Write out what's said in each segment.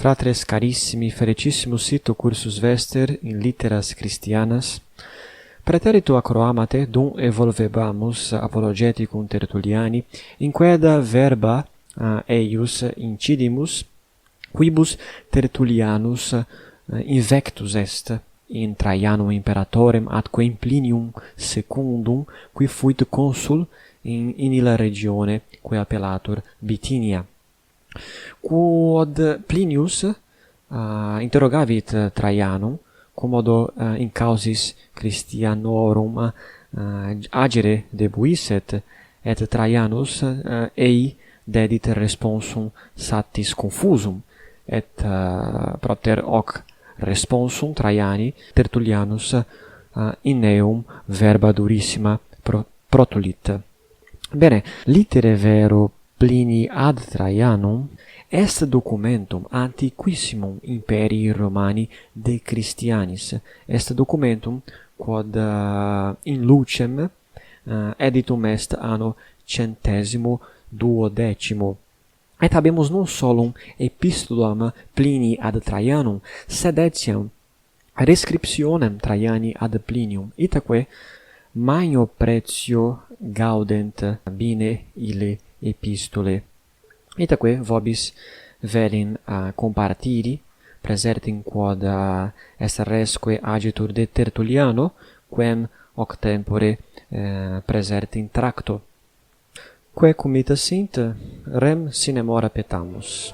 fratres carissimi, felicissimus situ cursus vester in litteras Christianas. Praeterito acroamate, dum evolvebamus apologeticum Tertulliani, inqueda verba eius incidimus, quibus Tertullianus invectus est in Traianum imperatorem atque in Plinium secundum, qui fuit consul in illa regione, quae appellatur Bithynia. Quod Plinius interrogavit Traianum, commodo in causis Christianorum agere debuisset, et Traianus ei dedit responsum satis confusum, et propter hoc responsum Traiani Tertullianus in eum verba durissima protulit. Bene, litere vero Plini ad Traianum est documentum antiquissimum imperii Romani de Christianis, est documentum quod in lucem editum est anno 112, et habemus non solum epistolam Plini ad Traianum, sed etiam rescriptionem Traiani ad Plinium, itaque magno pretio gaudent bine ille epistole. Itaque vobis velin compartiri, praesertim quod est resque agitur de Tertulliano, quem hoc tempore praesertim tracto. Quae comites sint, rem sine mora petamus.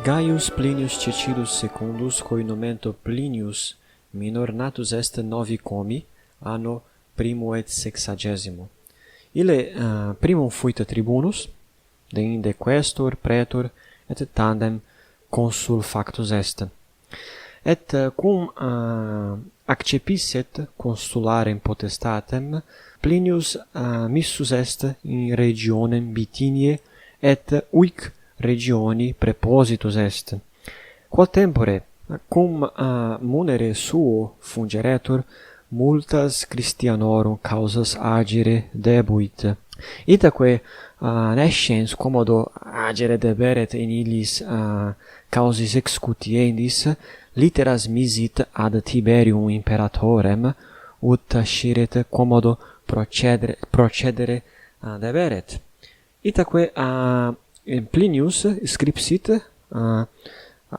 Gaius Plinius Cecilius secundus, cui nomento Plinius minor, natus est novicomi, anno 1 et 60. Ille primum fuit tribunus, deinde questor, praetor, et tandem consul factus est. Et cum accepisset consularem potestatem, Plinius missus est in regionem Bithyniae, et uic regioni prepositus est. Quod tempore cum munere suo fungeretur, multas Christianorum causas agere debuit. Itaque nesciens commodo agere deberet in illis causis excutiendis, litteras misit ad Tiberium imperatorem, ut sciret commodo procedere deberet. Itaque Plinius scripsit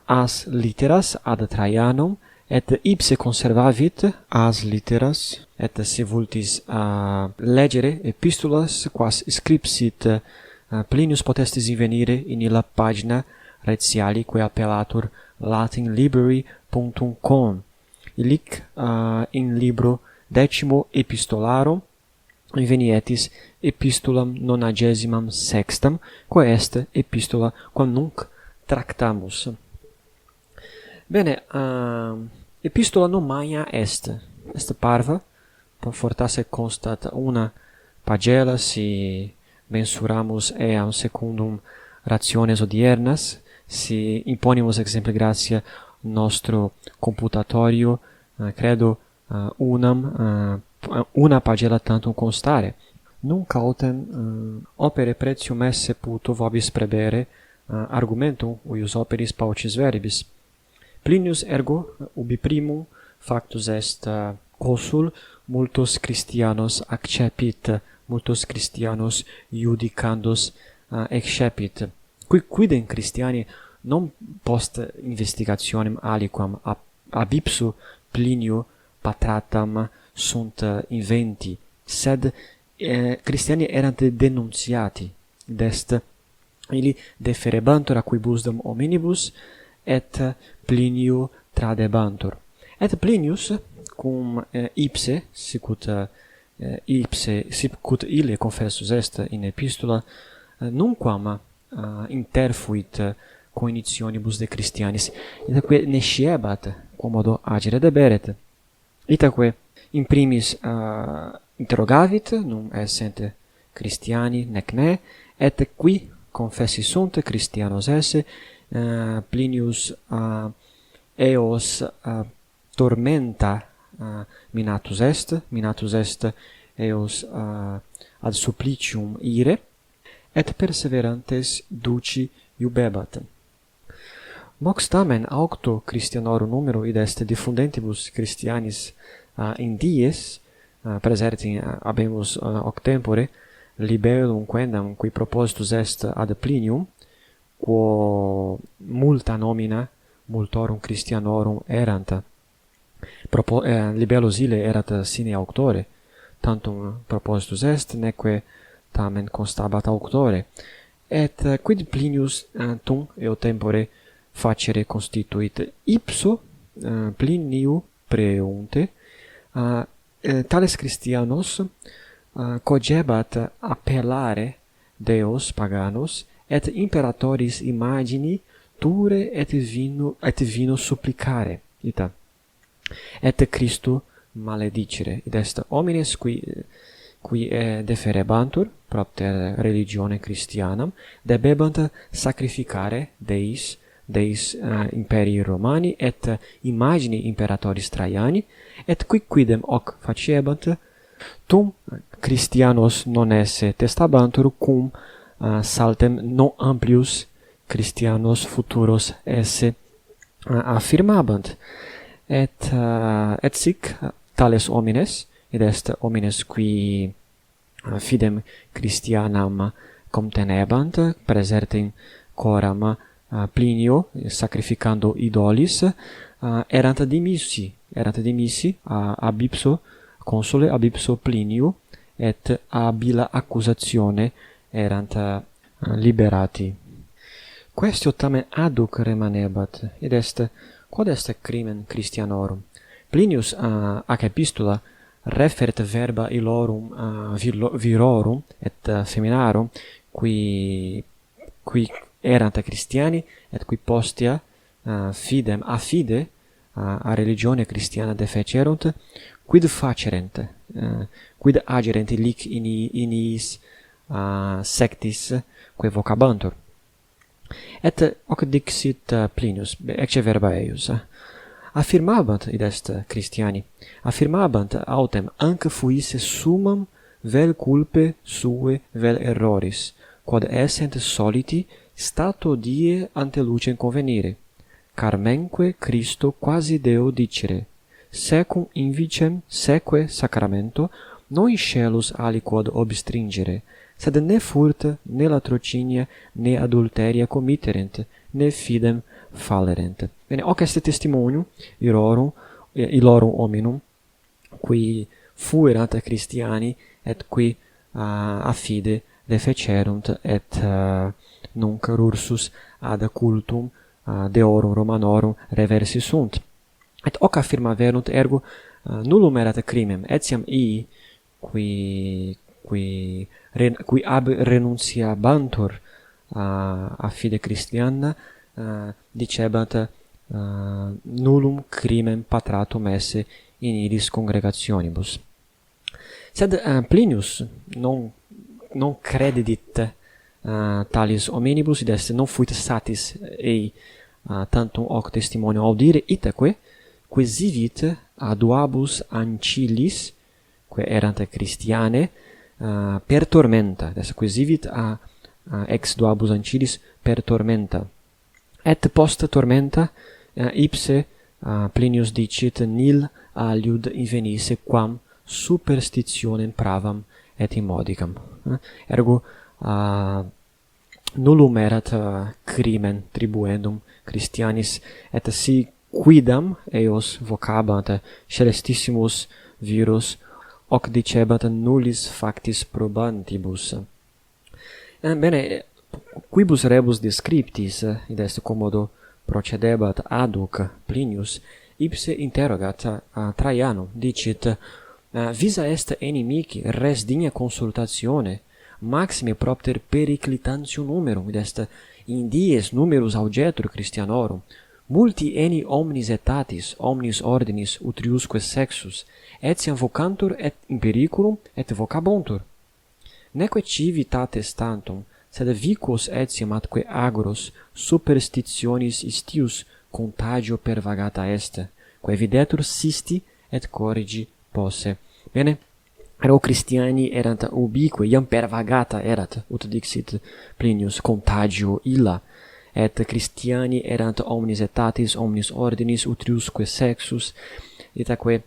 as litteras ad Traianum, et ipse conservavit as litteras, et se vultis legere epistolas quas scripsit Plinius, potestis invenire in illa pagina retiali quae appellatur latinlibrary.com. Illic in libro 10 epistolarum invenietis epistolam 96, quae est epistola quam nunc tractamus. Bene, epistola non magna est parva, fortasse constat una pagella, si mensuramus eam secundum rationes odiernas, si imponimus exempli gratia nostro computatorio, credo una pagella tantum constare. Nunc autem opere pretium esse puto vobis prebere argumentum uius operis paucis verbis. Plinius ergo ubi primum factus est consul, multos Christianos accepit, multos Christianos iudicandos excepit. Quidem Christiani non post investigationem aliquam ab ipsu Plinio patratam sunt inventi, sed Christiani erant denuntiati, dest illi deferebantur quibusdam hominibus, et Plinio tradebantur. Et Plinius, cum ipse, sicut ille confessus est in epistola, nunquam interfuit coinitionibus de Christianis, itaque nesciebat quomodo agere deberet. Itaque in primis interrogavit, num essent Christiani nec ne, et qui confessi sunt Christianos esse, Plinius eos tormenta minatus est eos ad supplicium ire, et perseverantes duci iubebat. Mox tamen aucto Christianorum numero id est diffundentibus Christianis in dies, praesertim habemus hoc tempore, libellum quendam qui propositus est ad Plinium, quo multa nomina multorum Christianorum erant. Libellus ille erat sine auctore, tantum propositus est, neque tamen constabat auctore, et quid Plinius tum eo tempore facere constituit ipso Pliniu preunte, tales Christianos cogebat appellare Deos paganos et imperatoris imagini ture et vino supplicare, ita, et Christu maledicere, id est homines qui deferebantur propter religione Christianam, debebant sacrificare Deis imperii Romani et imagini imperatoris Traiani, et quidem hoc faciebant, tum Christianos non esse testabantur, cum saltem non amplius Christianos futuros esse affirmabant. Et sic tales homines, id est homines qui fidem Christianam comtenebant, praesertim coram Plinio sacrificando idolis, erant dimissi ab ipso consule, ab ipso Pliniu, et ab illa accusatione erant liberati. Quaestio tamen adhuc remanebat, id est, quod est crimen Christianorum? Plinius ac epistula refert verba illorum virorum et feminarum, qui erant Christiani, et qui postea fidem a fide a religione Christiana defecerunt, quid facerent, quid agerent illic in iis sectis quae vocabantur. Et hoc dixit Plinius, ecce verba eius, affirmabant, id est Christiani, affirmabant autem anc fuisse summam vel culpe sue vel erroris, quod essent soliti stato die ante lucem convenire, carmenque Christo quasi Deo dicere, secum invicem seque sacramento non in scelus aliquod obstringere, sed ne furta, ne latrocinia, ne adulteria committerent, ne fidem fallerent. Bene, hoc est testimonium illorum hominum, qui fuerant Christiani, et qui a fide defecerunt, et nunc rursus ad cultum Deorum Romanorum reversi sunt. Et hoc affirmaverunt ergo nullum erat crimem, etiam ii qui ab renunciabantur a fide Christiana dicebant nullum crimem patratum esse in illis congregationibus. Sed Plinius non credidit talis hominibus, id est non fuit satis ei tantum hoc testimonio audire, itaque quesivit a duabus ancillis quae erant Christiane per tormenta, id est quesivit a ex duabus ancillis per tormenta, et post tormenta ipse Plinius dicit nil aliud invenisse quam superstitionem pravam et immodicam. Ergo nullum erat crimen tribuendum Christianis, et si quidam eos vocabant celestissimus virus, hoc dicebant nullis factis probantibus. Bene, quibus rebus descriptis, id est commodo procedebat adhuc Plinius, ipse interrogat Traianum, dicit, visa est enimici res digna consultatione, maxime propter periclitantium numerum, id est in dies numerus augetur Christianorum, multi eni omnis etatis, omnis ordinis utriusque sexus, etiam vocantur et in periculum et vocabuntur. Neque civitates tantum, sed vicos etiam atque agoros superstitionis istius contagio pervagata est, quae videtur sisti et corrigi posse. Bene, ergo Christiani erant ubique, iam pervagata erat, ut dixit Plinius, contagio illa, et Christiani erant omnis etatis, omnis ordinis, utriusque sexus, itaque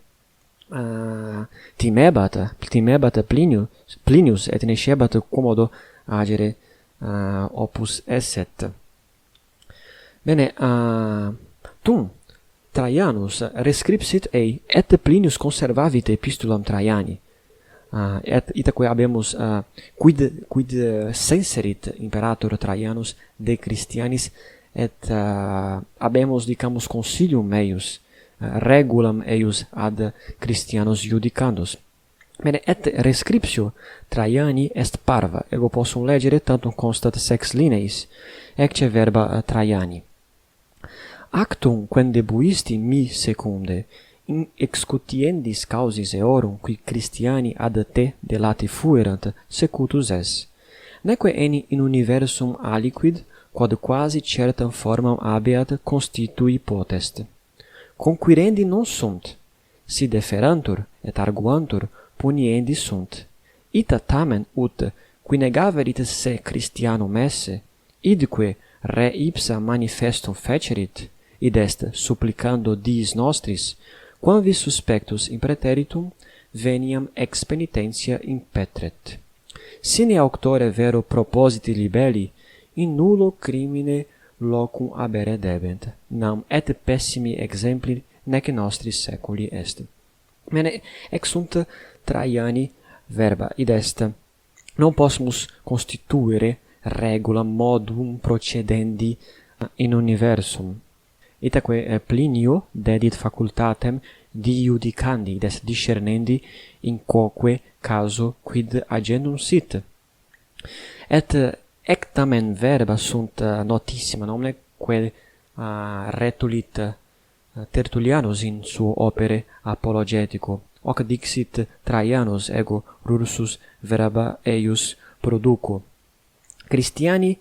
timebat Plinius, et nescebat quomodo agere opus esset. Bene, tum Traianus rescripsit ei, et Plinius conservavit epistulam Traiani, et itaque habemus quid senserit imperator Traianus de Christianis, et habemus dicamus consilium eius, regulam eius ad Christianos iudicandos. Bene, et rescriptio Traiani est parva, ego possum legere tantum constat sex lineis, ecce verba Traiani. Actum quem debuisti mi secunde, in excutiendis causis eorum qui Christiani ad te delati fuerant, secutus es. Neque eni in universum aliquid, quod quasi certam formam habeat, constitui potest. Conquirendi non sunt, si deferantur et arguantur, puniendi sunt. Ita tamen ut, qui negaverit se Christianum esse, idque re ipsa manifestum fecerit, id est supplicando diis nostris, quam vis suspectus in praeteritum veniam ex penitentia impetret. Sine auctore vero propositi libelli, in nullo crimine locum habere debent, nam et pessimi exempli nec nostris seculi est. Bene, ex sunt Traiani verba, id est, non possumus constituere regula modum procedendi in universum. Itaque Plinio dedit facultatem diudicandi, id est discernendi in quoque caso quid agendum sit. Et ectamen verba sunt notissima, nomine quae retulit Tertullianus in suo opere apologetico. Hoc dixit Traianus ego rursus verba eius produco. Christiani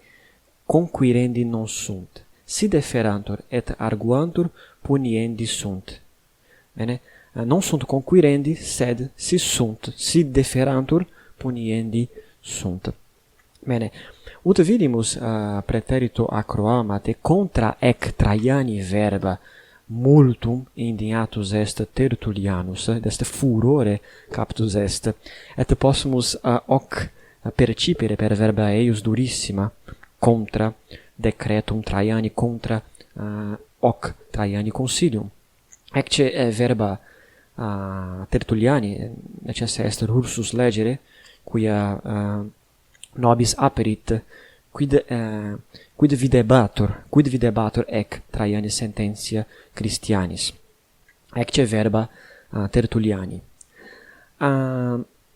conquirendi non sunt, si deferantur et arguantur puniendi sunt. Bene, non sunt conquirendi, sed si sunt, si deferantur puniendi sunt. Bene, ut vidimus praeterito acroamate contra ec Traiani verba multum indignatus est Tertullianus, est furore captus est, et possumus hoc percipere per verba eius durissima contra decretum Traiani, contra hoc Traiani consilium. Ecce verba Tertulliani necesse est rursus legere, quia nobis aperit quid videbatur ec Traiani sententia Christianis. Ecce verba Tertulliani.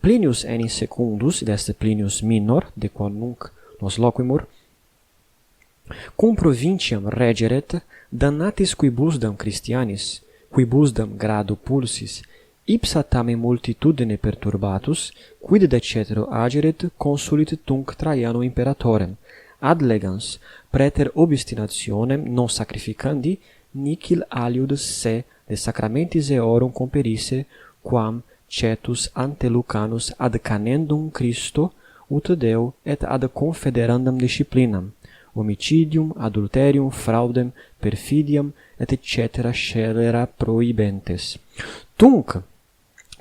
Plinius enis secundus, id est Plinius minor, de qual nunc nos loquimur, cum provinciam regeret, damnatis quibusdam Christianis, quibusdam gradu pulsis, ipsa tamen multitudine perturbatus, quid de cetero ageret, consulit tunc Traiano imperatorem, ad legans praeter obstinationem non sacrificandi, nihil aliud se de sacramentis eorum comperisse, quam cetus ante Lucanus ad canendum Christo ut Deo et ad confederandam disciplinam, homicidium, adulterium, fraudem, perfidiam, et cetera scelera prohibentes. Tunc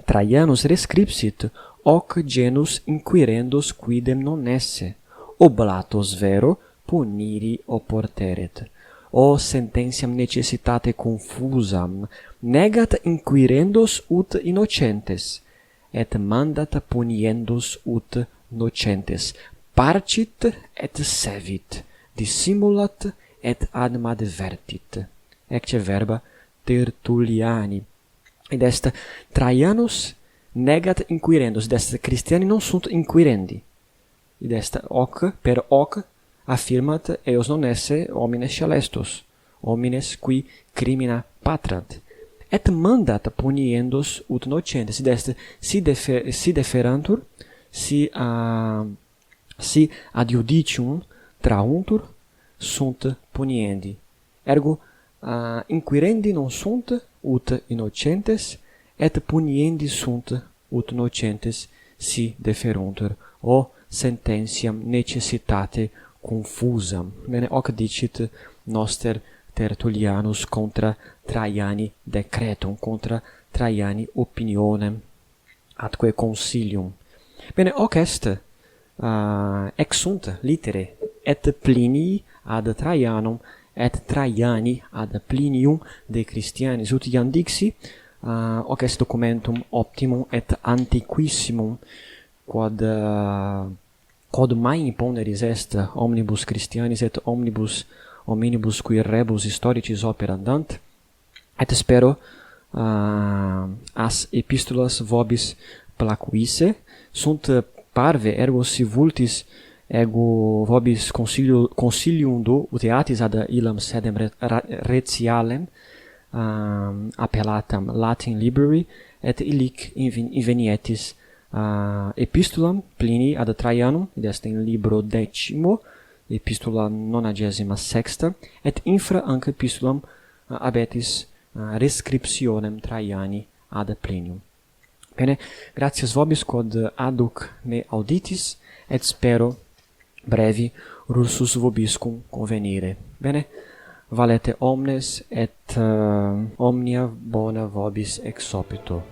Traianus rescripsit hoc genus inquirendos quidem non esse, oblatos vero puniri oporteret. O sententiam necessitate confusam, negat inquirendos ut innocentes, et mandat puniendos ut nocentes, parcit et sevit, dissimulat et admadvertit. Ecce verba Tertulliani. Id est Traianus negat inquirendos, id est Christiani non sunt inquirendi. Id est hoc per hoc affirmat eos non esse homines celestos, homines qui crimina patrant, et mandat puniendos ut nocentes. Id est si deferantur, si ad judicium trauntur, sunt puniendi. Ergo inquirendi non sunt ut innocentes, et puniendi sunt ut nocentes si deferuntur, o sententiam necessitate confusam. Bene, hoc dicit noster Tertullianus contra Traiani decretum, contra Traiani opinionem atque consilium. Bene, hoc est exsunt litere et Plinii ad Traianum et Traiani ad Plinium de Christianis, ut iam dixi hoc est documentum optimum et antiquissimum quod mai imponeris est omnibus Christianis et omnibus hominibus qui rebus historicis operandant, et spero as epistolas vobis placuisse, sunt parve ergo si vultis ego vobis consilium do uteatis ad illam sedem retialem appellatam Latin Library, et illic invenietis epistolam Plinii ad Traianum, id est in libro 10, epistula 96, et infra anc epistolam abetis rescriptionem Traiani ad Plinium. Bene, gratias vobis quod aduc me auditis, et spero brevi rursus vobiscum convenire. Bene, valete omnes et omnia bona vobis ex opito.